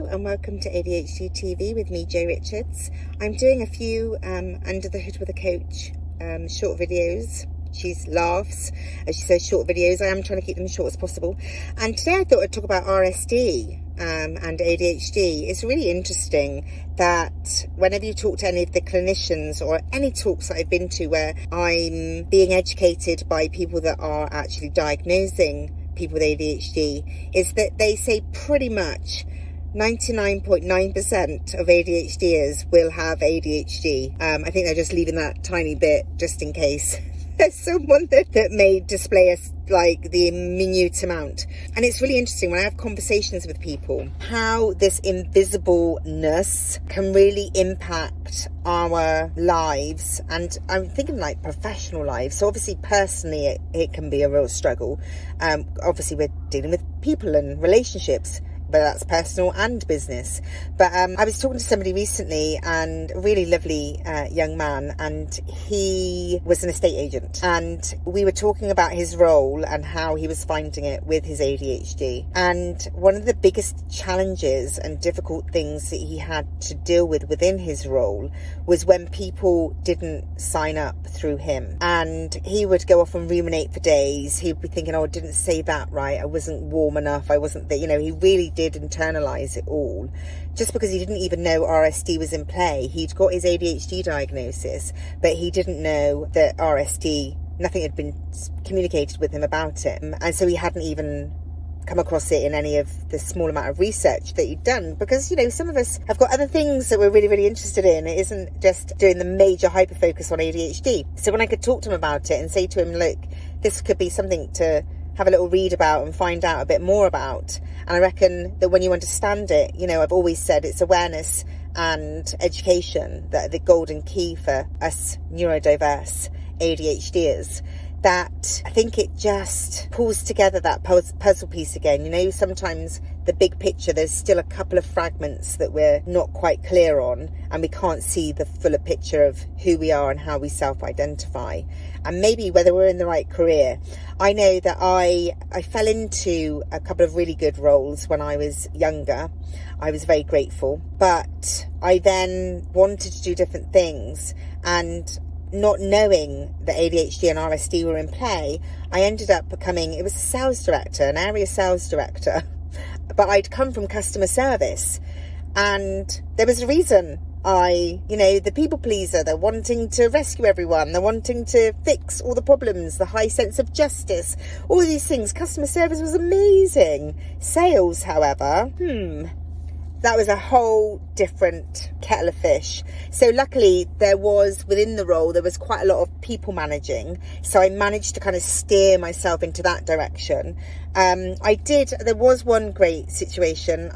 and welcome to ADHD TV with me, Jo Richards. I'm doing a few Under the Hood with a Coach short videos. She laughs as she says short videos. I am trying to keep them as short as possible. And today I thought I'd talk about RSD and ADHD. It's really interesting that whenever you talk to any of the clinicians or any talks that I've been to where I'm being educated by people that are actually diagnosing people with ADHD, is that they say pretty much 99.9% of ADHDers will have ADHD. I think they're just leaving that tiny bit just in case there's someone that may display us like the minute amount. And it's really interesting when I have conversations with people how this invisibleness can really impact our lives. And I'm thinking like professional lives. So obviously personally it can be a real struggle. Obviously we're dealing with people and relationships, but that's personal and business. But I was talking to somebody recently, and a really lovely young man, and he was an estate agent, and we were talking about his role and how he was finding it with his ADHD. And one of the biggest challenges and difficult things that he had to deal with within his role was when people didn't sign up through him, and he would go off and ruminate for days. He'd be thinking, oh, I didn't say that right, I wasn't warm enough, I wasn't there. He really did internalize it all, just because he didn't even know RSD was in play. He'd got his ADHD diagnosis, but he didn't know that RSD, nothing had been communicated with him about it, and so he hadn't even come across it in any of the small amount of research that he'd done, because some of us have got other things that we're really, really interested in. It isn't just doing the major hyper focus on ADHD. So when I could talk to him about it and say to him, look, this could be something to have a little read about and find out a bit more about. And I reckon that when you understand it, I've always said it's awareness and education that are the golden key for us neurodiverse ADHDers. That I think it just pulls together that puzzle piece again. Sometimes the big picture, there's still a couple of fragments that we're not quite clear on, and we can't see the fuller picture of who we are and how we self-identify, and maybe whether we're in the right career. I know that I fell into a couple of really good roles when I was younger. I was very grateful, but I then wanted to do different things, and not knowing that ADHD and RSD were in play, I ended up becoming, it was a sales director, an area sales director, but I'd come from customer service, and there was a reason. The people pleaser, they're wanting to rescue everyone, they're wanting to fix all the problems, the high sense of justice, all these things. Customer service was amazing. Sales, however, that was a whole different kettle of fish. So luckily within the role, there was quite a lot of people managing. So I managed to kind of steer myself into that direction. There was one great situation.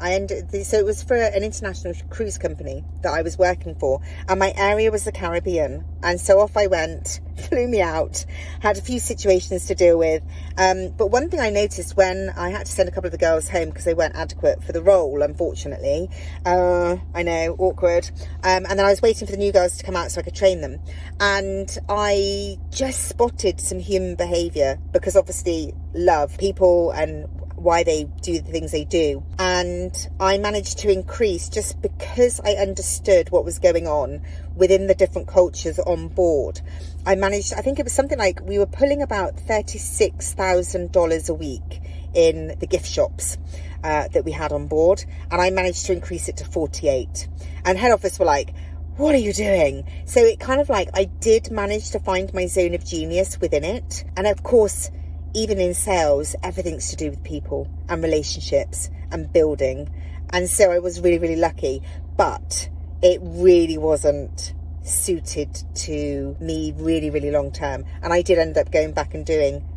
So it was for an international cruise company that I was working for, and my area was the Caribbean. And so off I went, flew me out, had a few situations to deal with. But one thing I noticed when I had to send a couple of the girls home because they weren't adequate for the role, unfortunately. I know, awkward. And then I was waiting for the new girls to come out so I could train them. And I just spotted some human behaviour, because obviously love people and why they do the things they do. And I managed to increase, just because I understood what was going on within the different cultures on board. I think it was something like we were pulling about $36,000 a week in the gift shops that we had on board, and I managed to increase it to 48. And head office were like, what are you doing? So it kind of like, I did manage to find my zone of genius within it. And of course, even in sales, everything's to do with people and relationships and building. And so I was really, really lucky, but it really wasn't suited to me really, really long term. And I did end up going back and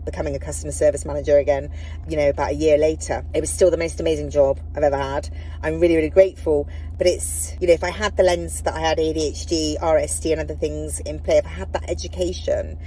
becoming a customer service manager again, about a year later. It was still the most amazing job I've ever had. I'm really, really grateful. But it's, if I had the lens that I had ADHD, RSD and other things in play, if I had that education,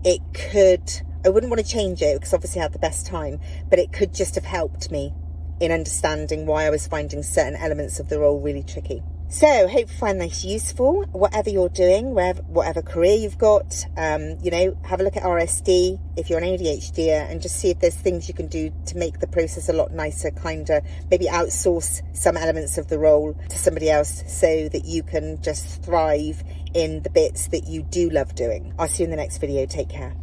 I wouldn't want to change it because obviously I had the best time, but it could just have helped me in understanding why I was finding certain elements of the role really tricky. So hope you find this useful, whatever you're doing, whatever career you've got. Have a look at RSD if you're an ADHDer, and just see if there's things you can do to make the process a lot nicer, kinder. Maybe outsource some elements of the role to somebody else so that you can just thrive in the bits that you do love doing. I'll see you in the next video. Take care.